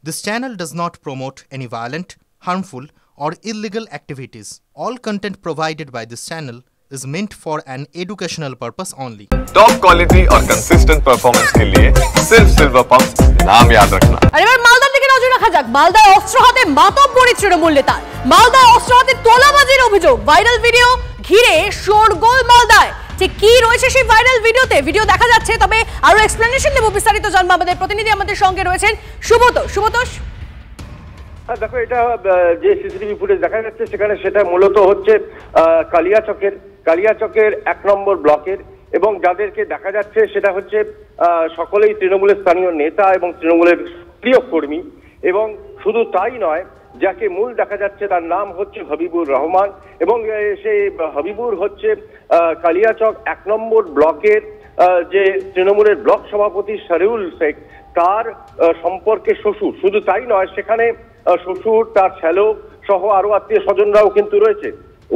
This channel does not promote any violent, harmful, or illegal activities. All content provided by this channel is meant for an educational purpose only. Top quality और consistent performance के लिए सिर्फ silver pump नाम याद रखना। আর এবার মালদার দিকে নজর রাখা যাক। মালদায় অস্ত্র হাতে মাতব্বরী তৃণমূল নেতা। মালদায় অস্ত্র হাতে তোলাবাজির অভিযোগ। ভাইরাল ভিডিও ঘিরে শোরগোল মালদায়। ঠিক কি রয়েছে সেই ভাইরাল ভিডিওতে? ভিডিও দেখা যাচ্ছে, তবে আরো এক্সপ্লেনেশন দেব, বিস্তারিত জানবো। আমাদের প্রতিনিধি আমাদের সঙ্গে রয়েছেন সুব্রত। দেখো, এটা যে সিসিটিভি ফুটেজ দেখা যাচ্ছে সেখানে সেটা মূলত হচ্ছে কালিয়াচকের 1 নম্বর ব্লকের, এবং যাদেরকে দেখা যাচ্ছে সেটা হচ্ছে সকলেই তৃণমূলের স্থানীয় নেতা এবং তৃণমূলের প্রিয় কর্মী। এবং শুধু তাই নয়, যাকে মূল দেখা যাচ্ছে তার নাম হচ্ছে হবিবুর রহমান, এবং সেই হবিবুর হচ্ছে কালিয়াচক 1 নম্বর ব্লকের যে তৃণমূলের ব্লক সভাপতি শরিউল শেখ, তার সম্পর্কে শ্বশুর। শুধু তাই নয়, সেখানে শ্বশুর, তার শ্যালক সহ আরো আত্মীয় স্বজনরাও কিন্তু রয়েছে।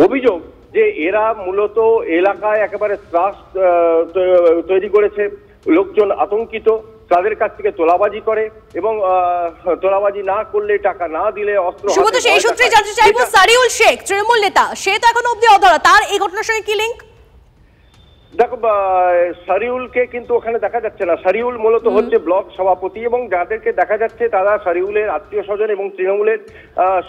অভিযোগ যে এরা মূলত এলাকায় একেবারে ত্রাস তৈরি করেছে, লোকজন আতঙ্কিত, তাদের কাছ থেকে তোলাবাজি করে, এবং তোলাবাজি না করলে, টাকা না দিলে অস্ত্র। সেই সূত্রে জানতে চাইবো, শরিউল শেখ তৃণমূল নেতা, সে তো এখন অবধি অধরা, তার এই ঘটনার সঙ্গে কি লিঙ্ক? দেখো, শরিউলকে কিন্তু ওখানে দেখা যাচ্ছে না। শরিউল মূলত হচ্ছে ব্লক সভাপতি, এবং যাদেরকে দেখা যাচ্ছে তারা শরিউলের আত্মীয় স্বজন এবং তৃণমূলের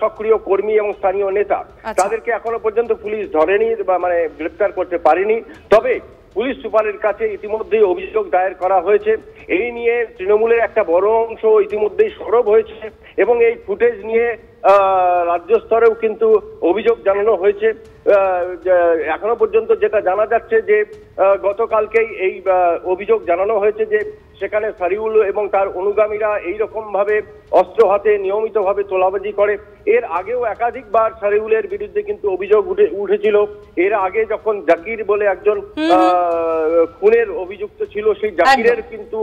সক্রিয় কর্মী এবং স্থানীয় নেতা। তাদেরকে এখনো পর্যন্ত পুলিশ ধরেনি বা গ্রেপ্তার করতে পারেনি। তবে পুলিশ সুপারের কাছে ইতিমধ্যেই অভিযোগ দায়ের করা হয়েছে। এই নিয়ে তৃণমূলের একটা বড় অংশ ইতিমধ্যেই সরব হয়েছে, এবং এই ফুটেজ নিয়ে রাজ্য স্তরেও কিন্তু অভিযোগ জানানো হয়েছে। এখনো পর্যন্ত যেটা জানা যাচ্ছে যে গতকালকেই এই অভিযোগ জানানো হয়েছে যে সেখানে শরিউল এবং তার অনুগামীরা এইরকম ভাবে অস্ত্র হাতে নিয়মিতভাবে তোলাবাজি করে। এর আগেও একাধিকবার শরিউলের বিরুদ্ধে কিন্তু অভিযোগ উঠেছিল। এর আগে যখন জাকির বলে একজন খুনের অভিযুক্ত ছিল, সেই জাকিরের কিন্তু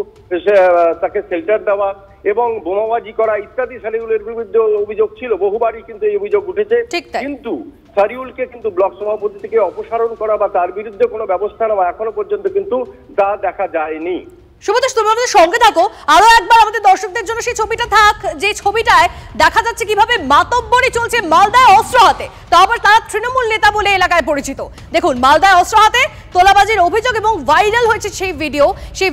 তাকে শেল্টার দেওয়া এবং বোমাবাজি করা ইত্যাদি শরিউলের বিরুদ্ধে অভিযোগ ছিল। বহুবারই কিন্তু এই অভিযোগ উঠেছে, কিন্তু শরিউলকে কিন্তু ব্লক সভাপতি থেকে অপসারণ করা বা তার বিরুদ্ধে কোনো ব্যবস্থা নেওয়া এখনো পর্যন্ত কিন্তু তা দেখা যায়নি। সুব্রত, তুমি আমাদের সঙ্গে থাকো, আরো একবার আমাদের দর্শকদের জন্য সেই ছবিটা থাক, যে ছবিটায় দেখা যাচ্ছে কিভাবে মাতব্বরি চলছে মালদায় অস্ত্র হাতে, তো আবার তারা তৃণমূল নেতা বলে এলাকায় পরিচিত। দেখুন, মালদায় অস্ত্র হাতে তোলাবাজির অভিযোগ এবং ভাইরাল হয়েছে সেই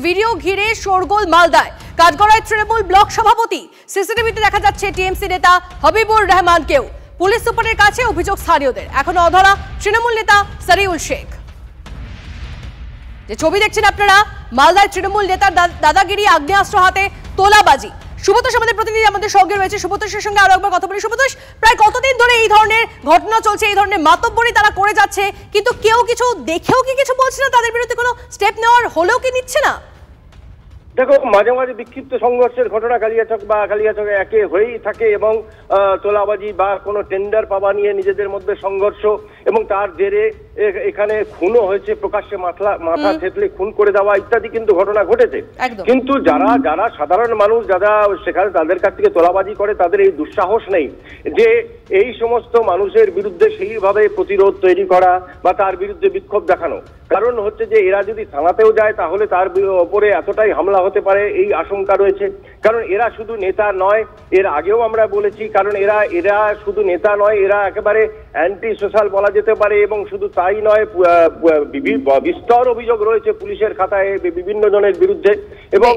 ভিডিও ঘিরে শোরগোল মালদায়। কাঠগড়ায় তৃণমূল ব্লক সভাপতি, সিসিটিভিতে দেখা যাচ্ছে টিএমসি নেতা হবিবুর রহমানকেও। পুলিশ সুপারের কাছে অভিযোগ স্থানীয়দের, এখনো অধরা তৃণমূল নেতা শরিউল শেখ। যে ছবি দেখছেন আপনারা, মালদায় তৃণমূল নেতার দাদাগিরি, আগ্নেয়াস্ত্র হাতে তোলাবাজি। সুব্রত আমাদের প্রতিনিধি আমাদের সঙ্গে রয়েছে, সুব্রতের সঙ্গে আরো একবার কথা বলি। সুব্রত, প্রায় কতদিন ধরে এই ধরনের ঘটনা চলছে, এই ধরনের মাতব্বরি তারা করে যাচ্ছে, কিন্তু কেউ কিছু দেখেও কি কিছু বলছে না? তাদের বিরুদ্ধে কোনো স্টেপ নেওয়ার হলেও কি নিচ্ছে না? দেখো, মাঝে মাঝে বিক্ষিপ্ত সংঘর্ষের ঘটনা কালিয়াচকে একে হয়েই থাকে, এবং তোলাবাজি বা কোনো টেন্ডার পাওয়া নিয়ে নিজেদের মধ্যে সংঘর্ষ, এবং তার জেরে এখানে খুনও হয়েছে, প্রকাশ্যে মাথা থেতলে খুন করে দেওয়া ইত্যাদি কিন্তু ঘটনা ঘটেছে। কিন্তু যারা সাধারণ মানুষ যারা সেখানে তাদের কাছ থেকে তোলাবাজি করে, তাদের এই দুঃসাহস নেই যে এই সমস্ত মানুষের বিরুদ্ধে সেইভাবে প্রতিরোধ তৈরি করা বা তার বিরুদ্ধে বিক্ষোভ দেখানো। কারণ হচ্ছে যে এরা যদি থানাতেও যায় তাহলে তার ওপরে এতটাই হামলা হতে পারে, এই আশঙ্কা রয়েছে। কারণ এরা শুধু নেতা নয়, এর আগেও আমরা বলেছি, কারণ এরা শুধু নেতা নয়, এরা একেবারে অ্যান্টি সোশ্যাল বলা যেতে পারে। এবং শুধু তাই নয়, বিস্তর অভিযোগ রয়েছে পুলিশের খাতায় বিভিন্ন জনের বিরুদ্ধে, এবং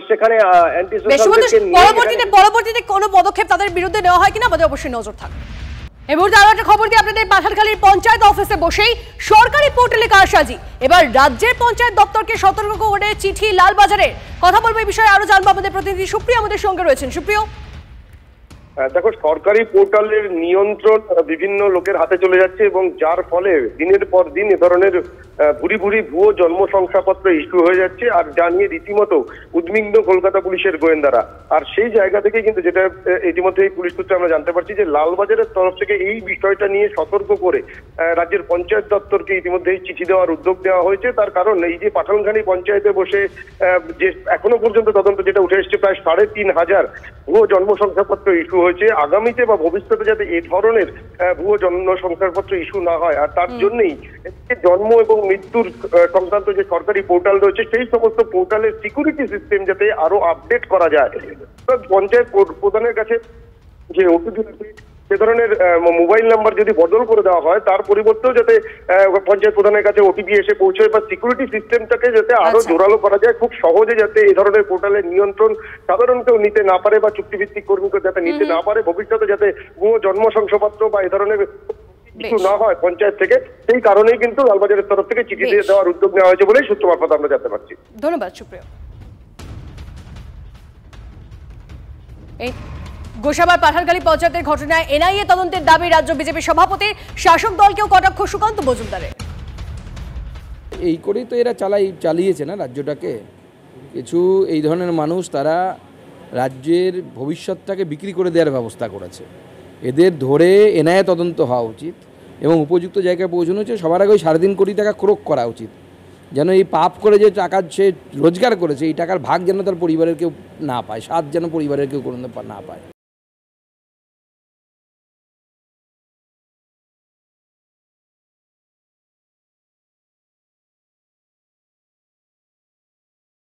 সেখানে অ্যান্টি সোশ্যাল পরবর্তীতে কোনো পদক্ষেপ তাদের বিরুদ্ধে নেওয়া হয় কিনা আমাদের অবশ্যই নজর থাকবে। এই মুহূর্তে আরো একটা খবর দিয়ে আপনাদের, পাঠানখালীর পঞ্চায়েত অফিসে বসেই সরকারি পোর্টালে কারসাজি। এবার রাজ্যের পঞ্চায়েত দপ্তরকে সতর্ক করে চিঠি লালবাজারের। কথা বলবো এই বিষয়ে, আরো জানবো। আমাদের প্রতিনিধি সুপ্রিয় আমাদের সঙ্গে রয়েছেন। সুপ্রিয়, দেখো, সরকারি পোর্টালের নিয়ন্ত্রণ বিভিন্ন লোকের হাতে চলে যাচ্ছে, এবং যার ফলে দিনের পর দিন এ ধরনের ভুরি ভুয়ো জন্ম শংসাপত্র ইস্যু হয়ে যাচ্ছে, আর যা নিয়ে রীতিমতো উদ্বিগ্ন কলকাতা পুলিশের গোয়েন্দারা। আর সেই জায়গা থেকে কিন্তু যেটা ইতিমধ্যে এই পুলিশ সূত্রে আমরা জানতে পারছি যে লালবাজারের তরফ থেকে এই বিষয়টা নিয়ে সতর্ক করে রাজ্যের পঞ্চায়েত দপ্তরকে ইতিমধ্যে চিঠি দেওয়ার উদ্যোগ নেওয়া হয়েছে। তার কারণ এই যে পাঠানখালী পঞ্চায়েতে বসে যে এখনো পর্যন্ত তদন্ত যেটা উঠে এসছে, প্রায় ৩,৫০০ ভুয়ো জন্ম শংসাপত্র ইস্যু হয়েছে, আগামীতে বা ভবিষ্যতে যাতে এই ধরনের ভুয়ো জন্ম শংসাপত্র ইস্যু না হয়। আর তার জন্যই জন্ম এবং মৃত্যুর সংক্রান্ত যে সরকারি পোর্টাল রয়েছে সেই সমস্ত পোর্টালের সিকিউরিটি সিস্টেম যাতে আরো আপডেট করা যায়। পঞ্চায়েত প্রধানের কাছে যে ওটিপি সে ধরনের মোবাইল নাম্বার যদি বদল করে দেওয়া হয়, তার পরিবর্তেও যাতে পঞ্চায়েত প্রধানের কাছে ওটিপি এসে পৌঁছয় বা সিকিউরিটি সিস্টেমটাকে যাতে আরো জোরালো করা যায়, খুব সহজে যাতে এই ধরনের পোর্টালের নিয়ন্ত্রণ সাধারণ কেউ নিতে না পারে বা চুক্তিভিত্তিক কর্মীকে যাতে নিতে না পারে, ভবিষ্যতে যাতে ভুয়ো জন্ম শংসাপত্র বা এই ধরনের কিছু না হয় পঞ্চায়েত থেকে, সেই কারণেই কিন্তু লালবাজারের তরফ থেকে চিঠি দিয়ে দেওয়ার উদ্যোগ নেওয়া হয়েছে বলেই সূত্র মারফত আমরা জানতে পারছি। ধন্যবাদ সুপ্রিয়। এই গোসাবার পাঠানখালী পঞ্চায়েতের ঘটনায় এনআইএ তদন্তের দাবি রাজ্য বিজেপি সভাপতি, শাসক দলকেও কটাক্ষ সুকান্ত মজুমদারের। এই করেই তো এরা চালিয়েছে না রাজ্যটাকে। কিছু এই ধরনের মানুষ তারা রাজ্যের ভবিষ্যৎটাকে বিক্রি করে দেওয়ার ব্যবস্থা করেছে। এদের ধরে এনআইএ তদন্ত হওয়া উচিত এবং উপযুক্ত জায়গায় পৌঁছানো হচ্ছে। সবার আগে ওই 3.5 কোটি টাকা ক্রোক করা উচিত, যেন এই পাপ করে যে টাকা সে রোজগার করেছে এই টাকার ভাগ যেন তার পরিবারের কেউ না পায়, স্বাদ যেন পরিবারের কেউ কোনো না পায়।